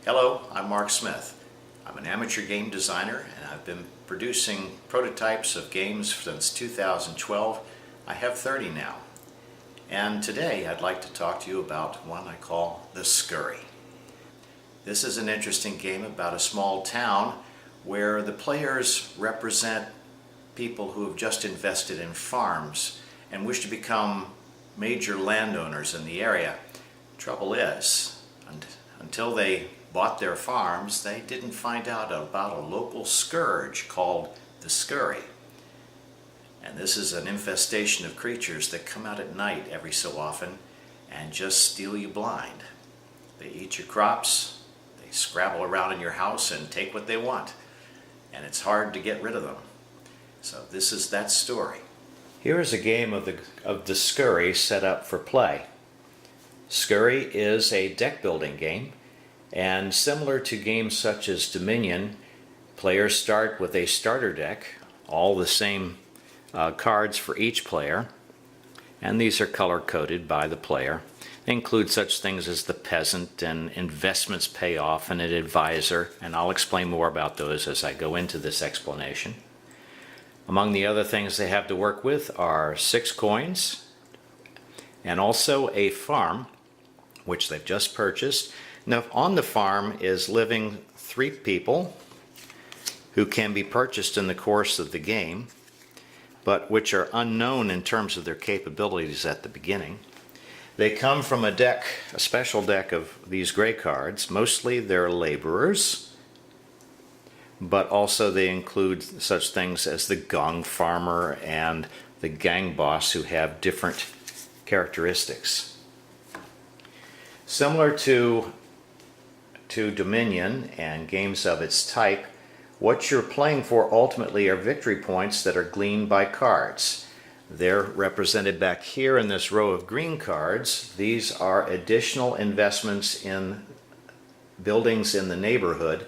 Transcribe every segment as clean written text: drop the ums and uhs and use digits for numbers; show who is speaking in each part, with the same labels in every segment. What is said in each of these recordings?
Speaker 1: Hello, I'm Mark Smith. I'm an amateur game designer and I've been producing prototypes of games since 2012. I have 30 now. And today I'd like to talk to you about one I call the Scurry. This is an interesting game about a small town where the players represent people who have just invested in farms and wish to become major landowners in the area. Trouble is, until they bought their farms, they didn't find out about a local scourge called the Scurry. And this is an infestation of creatures that come out at night every so often and just steal you blind. They eat your crops, they scrabble around in your house and take what they want. And it's hard to get rid of them. So this is that story. Here is a game of the Scurry set up for play. Scurry is a deck building game, and similar to games such as Dominion, players start with a starter deck, all the same cards for each player, and these are color coded by the player. They include such things as the peasant and investments pay off and an advisor, and I'll explain more about those as I go into this explanation. Among the other things they have to work with are 6 coins and also a farm, which they've just purchased. Now on the farm is living 3 people who can be purchased in the course of the game, but which are unknown in terms of their capabilities at the beginning. They come from a deck, a special deck of these gray cards. Mostly they're laborers, but also they include such things as the gong farmer and the gang boss, who have different characteristics. Similar to Dominion and games of its type, what you're playing for ultimately are victory points that are gleaned by cards. They're represented back here in this row of green cards. These are additional investments in buildings in the neighborhood,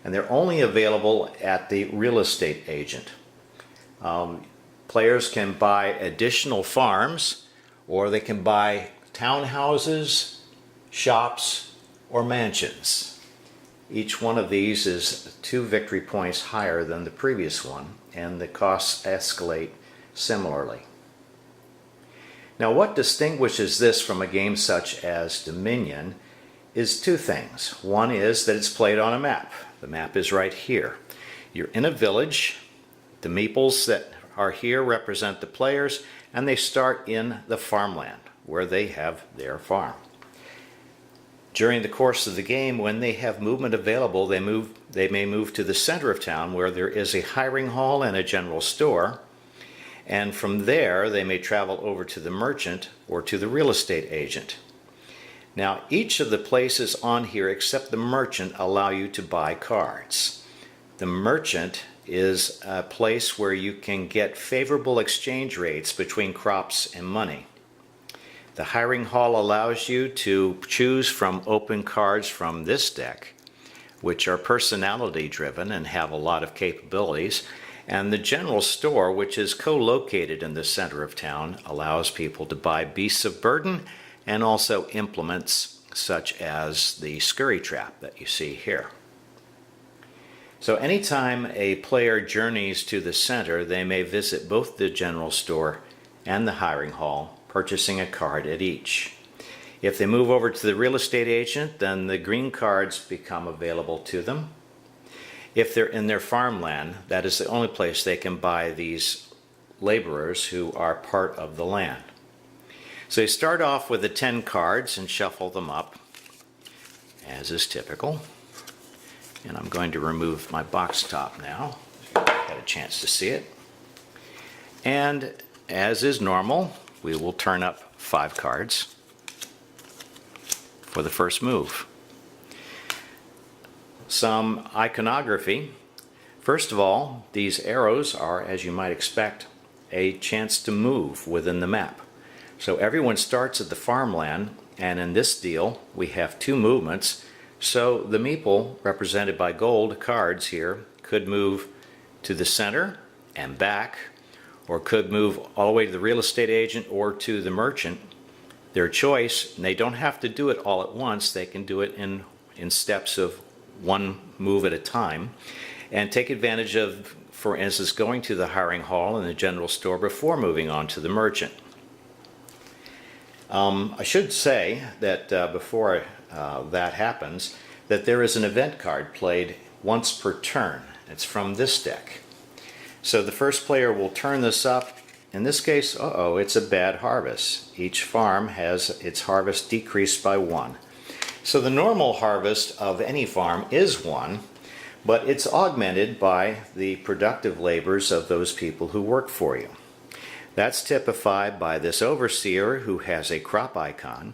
Speaker 1: and they're only available at the real estate agent. Players can buy additional farms, or they can buy townhouses, shops, or mansions. Each one of these is 2 victory points higher than the previous one, and the costs escalate similarly. Now, what distinguishes this from a game such as Dominion is 2 things. One is that it's played on a map. The map is right here. You're in a village. The meeples that are here represent the players, and they start in the farmland where they have their farm. During the course of the game, when they have movement available, they may move to the center of town where there is a hiring hall and a general store, and from there they may travel over to the merchant or to the real estate agent. Now, each of the places on here except the merchant allow you to buy cards. The merchant is a place where you can get favorable exchange rates between crops and money. The hiring hall allows you to choose from open cards from this deck, which are personality driven and have a lot of capabilities. And the general store, which is co-located in the center of town, allows people to buy beasts of burden and also implements such as the scurry trap that you see here. So anytime a player journeys to the center, they may visit both the general store and the hiring hall, purchasing a card at each. If they move over to the real estate agent, then the green cards become available to them. If they're in their farmland, that is the only place they can buy these laborers who are part of the land. So you start off with the 10 cards and shuffle them up, as is typical. And I'm going to remove my box top now. Had a chance to see it. And as is normal, we will turn up 5 cards for the first move. Some iconography. First of all, these arrows are, as you might expect, a chance to move within the map. So everyone starts at the farmland, and in this deal we have 2 movements. So the meeple, represented by gold cards here, could move to the center and back, or could move all the way to the real estate agent or to the merchant. Their choice, and they don't have to do it all at once, they can do it in in steps of one move at a time, and take advantage of, for instance, going to the hiring hall in the general store before moving on to the merchant. I should say that before that happens, that there is an event card played once per turn. It's from this deck. So the first player will turn this up. In this case, it's a bad harvest. Each farm has its harvest decreased by 1. So the normal harvest of any farm is 1, but it's augmented by the productive labors of those people who work for you. That's typified by this overseer who has a crop icon,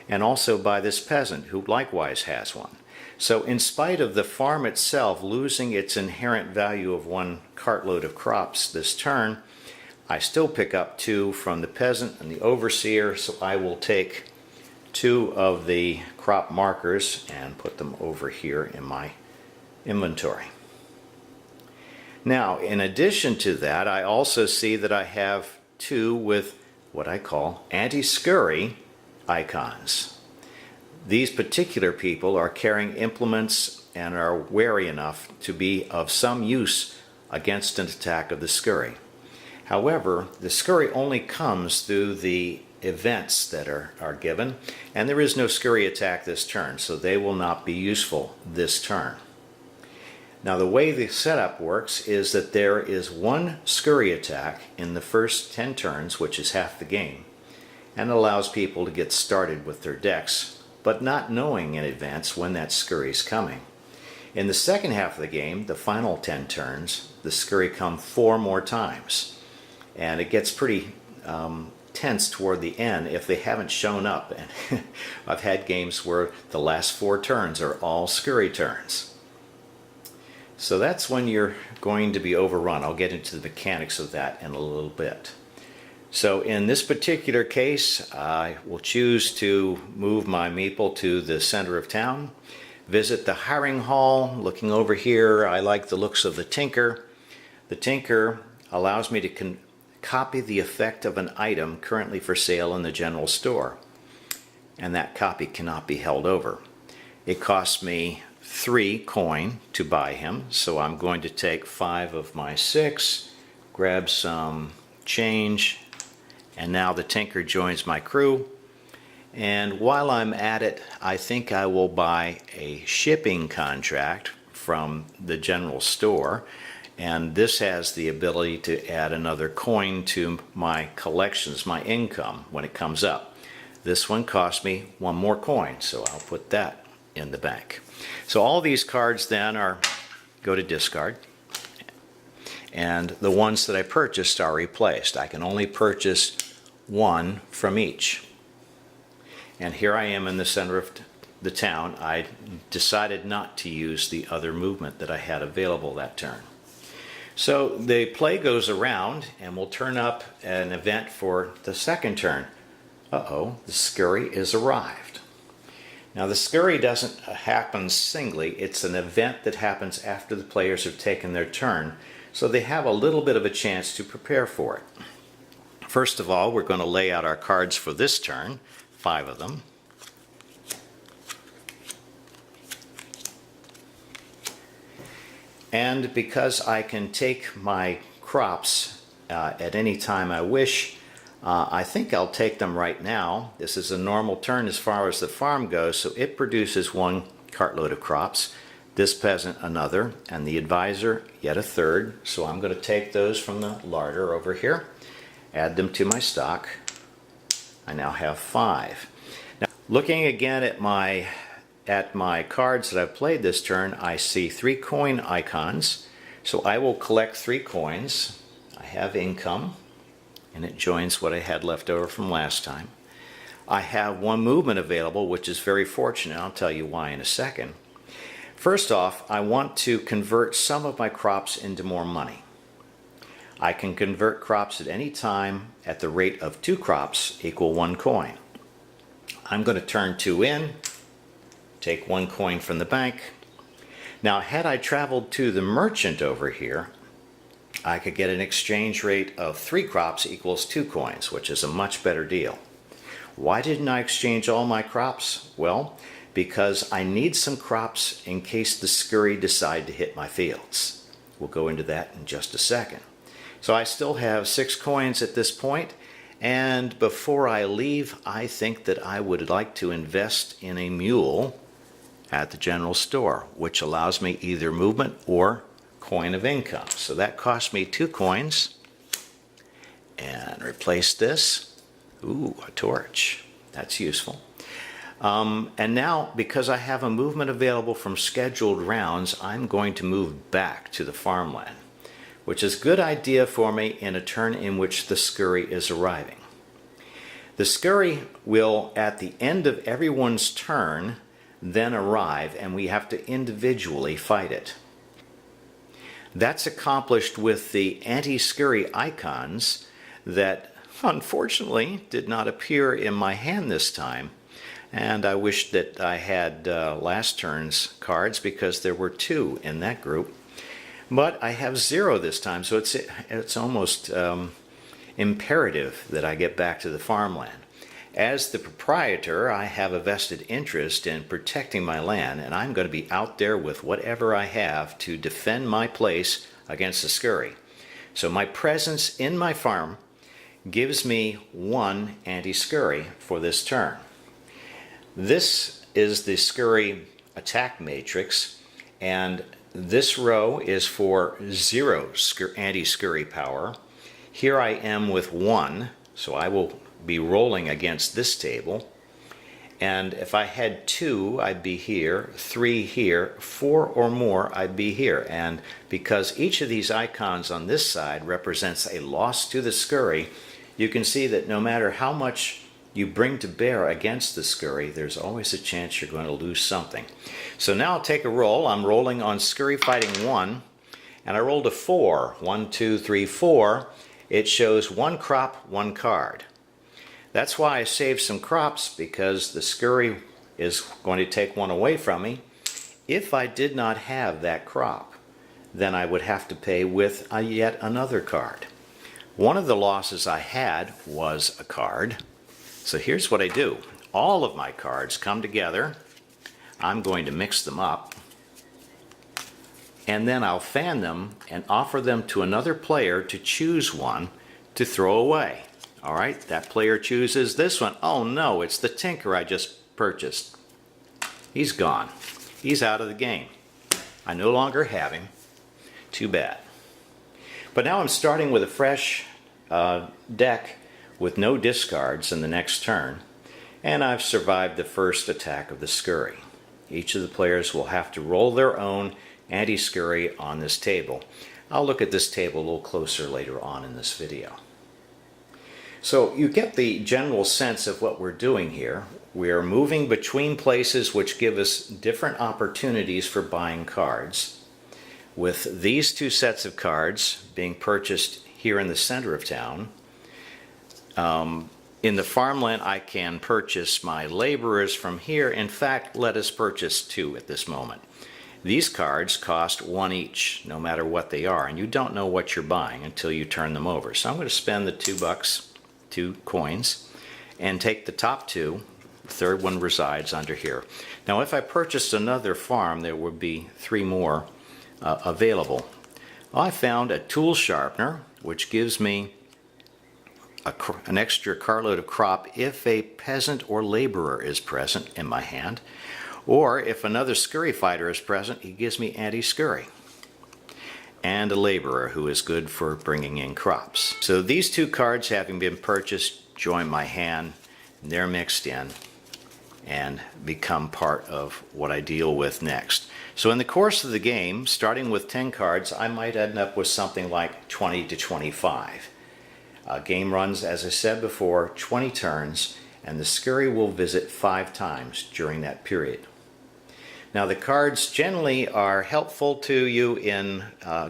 Speaker 1: and also by this peasant who likewise has one. So in spite of the farm itself losing its inherent value of 1 cartload of crops this turn, I still pick up 2 from the peasant and the overseer, so I will take 2 of the crop markers and put them over here in my inventory. Now, in addition to that, I also see that I have 2 with what I call anti-scurry icons. These particular people are carrying implements and are wary enough to be of some use against an attack of the scurry. However, the scurry only comes through the events that are given, and there is no scurry attack this turn, so they will not be useful this turn. Now, the way the setup works is that there is 1 scurry attack in the first 10 turns, which is half the game, and allows people to get started with their decks, but not knowing in advance when that scurry is coming. In the second half of the game, the final 10 turns, the scurry come 4 more times, and it gets pretty tense toward the end if they haven't shown up. And I've had games where the last 4 turns are all scurry turns. So that's when you're going to be overrun. I'll get into the mechanics of that in a little bit. So in this particular case, I will choose to move my meeple to the center of town, visit the hiring hall. Looking over here, I like the looks of the tinker. The tinker allows me to copy the effect of an item currently for sale in the general store, and that copy cannot be held over. It costs me 3 coin to buy him, so I'm going to take 5 of my 6, grab some change, and now the tinker joins my crew. And while I'm at it, I think I will buy a shipping contract from the general store, and this has the ability to add another coin to my collections, my income, when it comes up. This one cost me 1 more coin, so I'll put that in the bank. So all these cards then go to discard, and the ones that I purchased are replaced. I can only purchase 1 from each. And here I am in the center of the town. I decided not to use the other movement that I had available that turn. So the play goes around, and we'll turn up an event for the second turn. The scurry is arrived. Now, the scurry doesn't happen singly. It's an event that happens after the players have taken their turn, so they have a little bit of a chance to prepare for it. First of all, we're going to lay out our cards for this turn, 5 of them. And because I can take my crops at any time I wish, I think I'll take them right now. This is a normal turn as far as the farm goes, so it produces 1 cartload of crops, this peasant another, and the advisor yet a 3rd. So I'm going to take those from the larder over here, add them to my stock. I now have 5. Now, looking again at my cards that I've played this turn, I see 3 coin icons, so I will collect 3 coins. I have income, and it joins what I had left over from last time. I have 1 movement available, which is very fortunate. I'll tell you why in a second. First off, I want to convert some of my crops into more money. I can convert crops at any time at the rate of 2 crops equal 1 coin. I'm going to turn 2 in, take 1 coin from the bank. Now, had I traveled to the merchant over here, I could get an exchange rate of 3 crops equals 2 coins, which is a much better deal. Why didn't I exchange all my crops? Well, because I need some crops in case the scurry decide to hit my fields. We'll go into that in just a second. So I still have 6 coins at this point, and before I leave, I think that I would like to invest in a mule at the general store, which allows me either movement or coin of income. So that cost me 2 coins. And replace this. Ooh, a torch. That's useful. And now, because I have a movement available from scheduled rounds, I'm going to move back to the farmland, which is a good idea for me in a turn in which the scurry is arriving. The scurry will, at the end of everyone's turn, then arrive, and we have to individually fight it. That's accomplished with the anti-scurry icons that unfortunately did not appear in my hand this time. And I wish that I had last turn's cards, because there were 2 in that group. But I have 0 this time, so it's almost imperative that I get back to the farmland. As the proprietor, I have a vested interest in protecting my land, and I'm going to be out there with whatever I have to defend my place against the scurry. So my presence in my farm gives me 1 anti-scurry for this turn. This is the scurry attack matrix, and this row is for 0 anti-scurry power. Here I am with 1, so I will be rolling against this table. And if I had 2, I'd be here, 3 here, 4 or more, I'd be here. And because each of these icons on this side represents a loss to the scurry, you can see that no matter how much you bring to bear against the scurry, there's always a chance you're going to lose something. So now I'll take a roll. I'm rolling on scurry fighting 1, and I rolled a 4. 1, 2, 3, 4. It shows 1 crop, 1 card. That's why I saved some crops, because the scurry is going to take 1 away from me. If I did not have that crop, then I would have to pay with yet another card. One of the losses I had was a card. So here's what I do. All of my cards come together. I'm going to mix them up, and then I'll fan them and offer them to another player to choose one to throw away. All right, that player chooses this one. Oh no, it's the tinker I just purchased. He's gone. He's out of the game. I no longer have him. Too bad. But now I'm starting with a fresh deck with no discards in the next turn, and I've survived the first attack of the scurry. Each of the players will have to roll their own anti-scurry on this table. I'll look at this table a little closer later on in this video. So you get the general sense of what we're doing here. We are moving between places which give us different opportunities for buying cards. With these 2 sets of cards being purchased here in the center of town, in the farmland I can purchase my laborers from here. In fact, let us purchase 2 at this moment. These cards cost 1 each, no matter what they are, and you don't know what you're buying until you turn them over. So I'm going to spend the $2, 2 coins, and take the top 2. The third one resides under here. Now if I purchased another farm, there would be 3 more available. I found a tool sharpener, which gives me an extra carload of crop if a peasant or laborer is present in my hand, or if another scurry fighter is present, he gives me anti-scurry, and a laborer who is good for bringing in crops. So these 2 cards, having been purchased, join my hand, and they're mixed in and become part of what I deal with next. So in the course of the game, starting with 10 cards, I might end up with something like 20 to 25. Game runs, as I said before, 20 turns, and the scurry will visit 5 times during that period. Now the cards generally are helpful to you in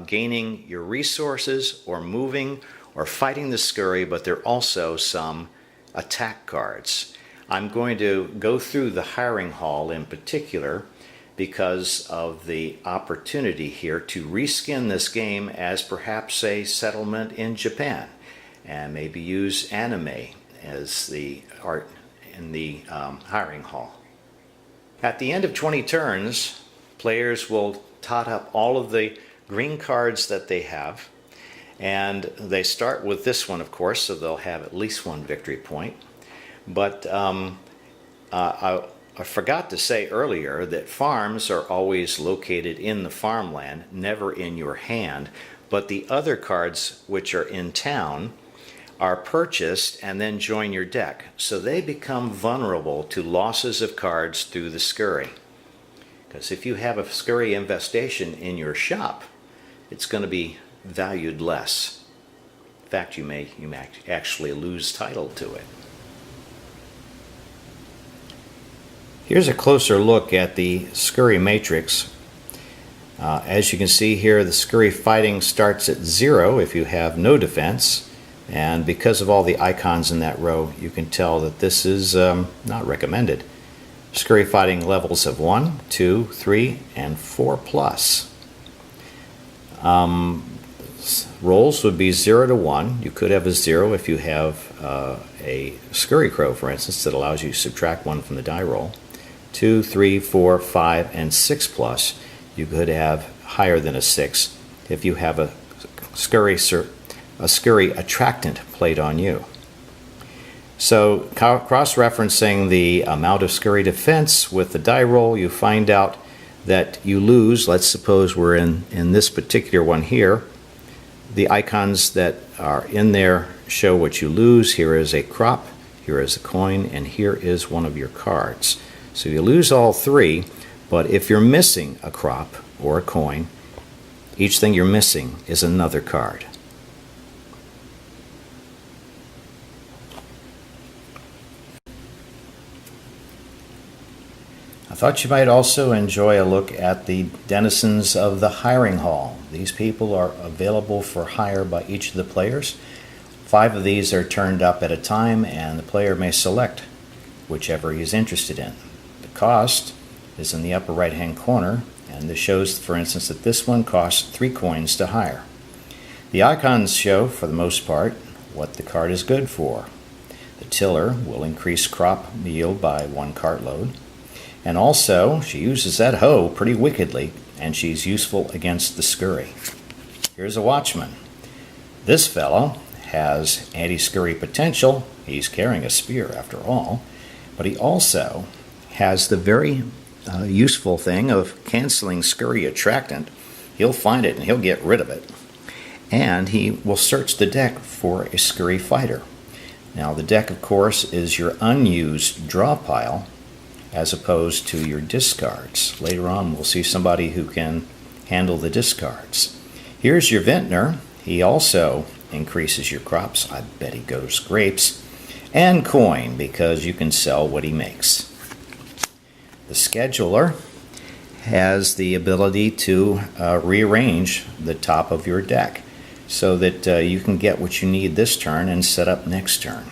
Speaker 1: gaining your resources or moving or fighting the scurry, but they're also some attack cards. I'm going to go through the hiring hall in particular because of the opportunity here to reskin this game as perhaps a settlement in Japan, and maybe use anime as the art in the hiring hall. At the end of 20 turns, players will tot up all of the green cards that they have, and they start with this one, of course, so they'll have at least one victory point. But I forgot to say earlier that farms are always located in the farmland, never in your hand, but the other cards which are in town are purchased and then join your deck, so they become vulnerable to losses of cards through the scurry. Because if you have a scurry infestation in your shop, it's going to be valued less. In fact, you may actually lose title to it. Here's a closer look at the scurry matrix. As you can see here, the scurry fighting starts at 0 if you have no defense, and because of all the icons in that row, you can tell that this is not recommended. Scurry fighting levels of 1, 2, 3, and 4 plus. Rolls would be 0 to 1. You could have a 0 if you have a scurry crow, for instance, that allows you to subtract 1 from the die roll. 2, 3, 4, 5, and 6 plus. You could have higher than a 6 if you have a scurry attractant played on you. So cross-referencing the amount of scurry defense with the die roll, you find out that you lose. Let's suppose we're in this particular one here. The icons that are in there show what you lose. Here is a crop, here is a coin, and here is one of your cards. So you lose all 3, but if you're missing a crop or a coin, each thing you're missing is another card. I thought you might also enjoy a look at the denizens of the hiring hall. These people are available for hire by each of the players. 5 of these are turned up at a time, and the player may select whichever he is interested in. The cost is in the upper right hand corner, and this shows, for instance, that this one costs 3 coins to hire. The icons show, for the most part, what the card is good for. The tiller will increase crop yield by 1 cartload. And also, she uses that hoe pretty wickedly, and she's useful against the scurry. Here's a watchman. This fellow has anti-scurry potential. He's carrying a spear after all, but he also has the very useful thing of canceling scurry attractant. He'll find it and he'll get rid of it. And he will search the deck for a scurry fighter. Now the deck, of course, is your unused draw pile, as opposed to your discards. Later on we'll see somebody who can handle the discards. Here's your vintner. He also increases your crops. I bet he goes grapes. And coin, because you can sell what he makes. The scheduler has the ability to rearrange the top of your deck so that you can get what you need this turn and set up next turn.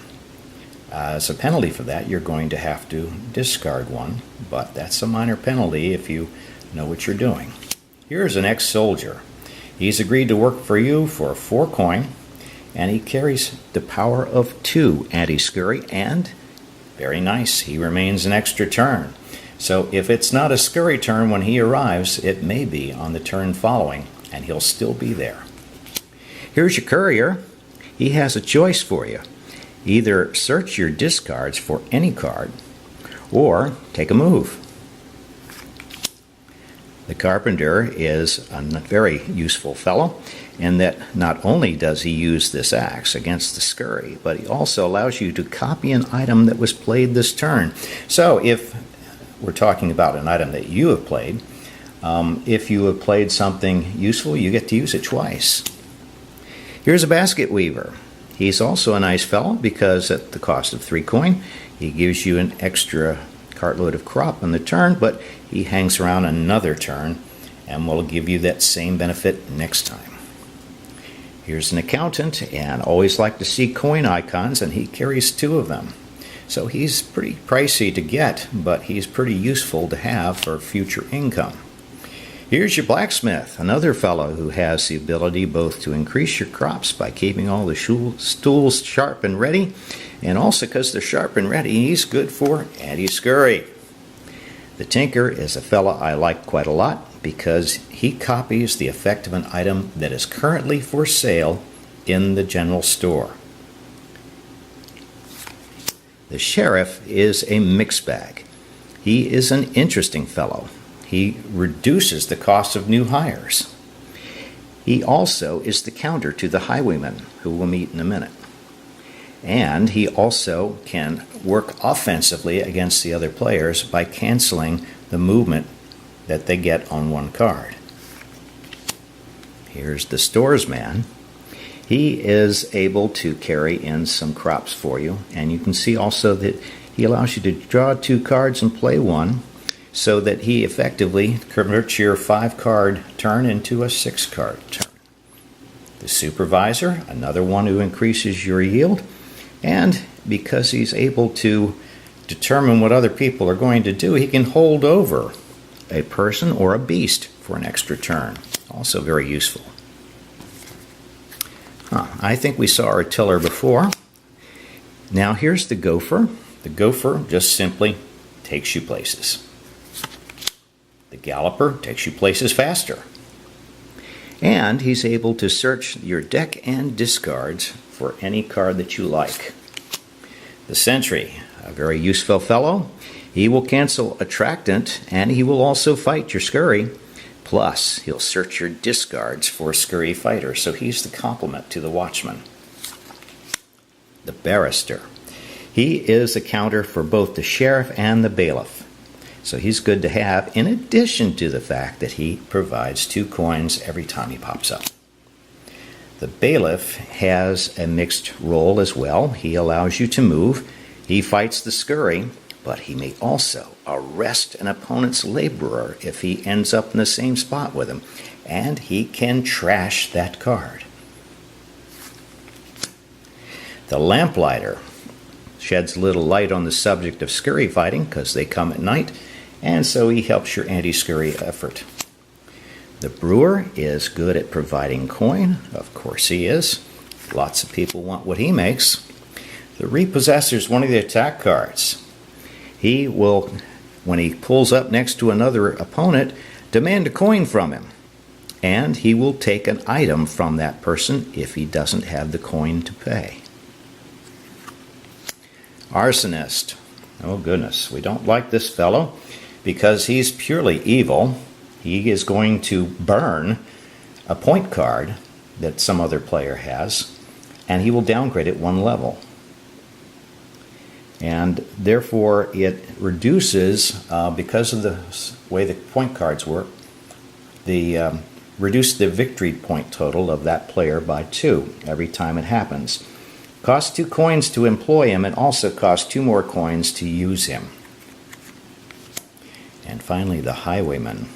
Speaker 1: As a penalty for that, you're going to have to discard 1, but that's a minor penalty if you know what you're doing. Here's an ex-soldier. He's agreed to work for you for 4 coin, and he carries the power of 2 anti-scurry, and very nice, he remains an extra turn. So if it's not a scurry turn when he arrives, it may be on the turn following, and he'll still be there. Here's your courier. He has a choice for you. Either search your discards for any card, or take a move. The carpenter is a very useful fellow in that not only does he use this axe against the scurry, but he also allows you to copy an item that was played this turn. So if we're talking about an item that you have played, if you have played something useful, you get to use it twice. Here's a basket weaver. He's also a nice fellow because at the cost of 3 coin, he gives you an extra cartload of crop on the turn, but he hangs around another turn and will give you that same benefit next time. Here's an accountant, and always like to see coin icons, and he carries 2 of them. So he's pretty pricey to get, but he's pretty useful to have for future income. Here's your blacksmith, another fellow who has the ability both to increase your crops by keeping all the stools sharp and ready, and also because they're sharp and ready, he's good for anti-scurry. The Tinker is a fella I like quite a lot because he copies the effect of an item that is currently for sale in the general store. The Sheriff is a mixed bag. He is an interesting fellow. He reduces the cost of new hires. He also is the counter to the Highwayman, who we'll meet in a minute. And he also can work offensively against the other players by canceling the movement that they get on one card. Here's the Stores Man. He is able to carry in some crops for you, and you can see also that he allows you to draw 2 cards and play 1, so that he effectively converts your 5-card turn into a 6-card turn. The Supervisor, another one who increases your yield, and because he's able to determine what other people are going to do, he can hold over a person or a beast for an extra turn. Also very useful. I think we saw our tiller before. Now here's the Gopher. The Gopher just simply takes you places. The Galloper takes you places faster. And he's able to search your deck and discards for any card that you like. The Sentry, a very useful fellow. He will cancel Attractant, and he will also fight your Scurry. Plus, he'll search your discards for Scurry Fighter, so he's the complement to the Watchman. The Barrister. He is a counter for both the Sheriff and the Bailiff. So he's good to have, in addition to the fact that he provides 2 coins every time he pops up. The Bailiff has a mixed role as well. He allows you to move. He fights the Scurry, but he may also arrest an opponent's laborer if he ends up in the same spot with him, and he can trash that card. The Lamplighter sheds a little light on the subject of Scurry fighting because they come at night, and so he helps your anti-Scurry effort. The Brewer is good at providing coin. Of course he is. Lots of people want what he makes. The Repossessor is one of the attack cards. He will, when he pulls up next to another opponent, demand a coin from him. And he will take an item from that person if he doesn't have the coin to pay. Arsonist. Oh goodness, we don't like this fellow because he's purely evil. He is going to burn a point card that some other player has, and he will downgrade it 1 level. And therefore it reduces, because of the way the point cards work, reduce the victory point total of that player by 2 every time it happens. Costs 2 coins to employ him, and also costs 2 more coins to use him. And finally, the Highwayman.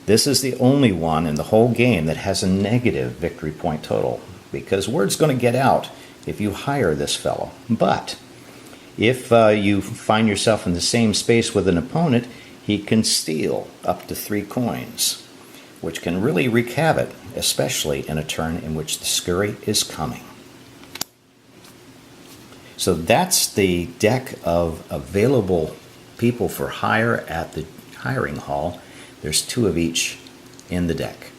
Speaker 1: This is the only one in the whole game that has a negative victory point total, because word's going to get out if you hire this fellow. But if you find yourself in the same space with an opponent, he can steal up to 3 coins, which can really wreak havoc, especially in a turn in which the Scurry is coming. So that's the deck of available people for hire at the hiring hall. There's 2 of each in the deck.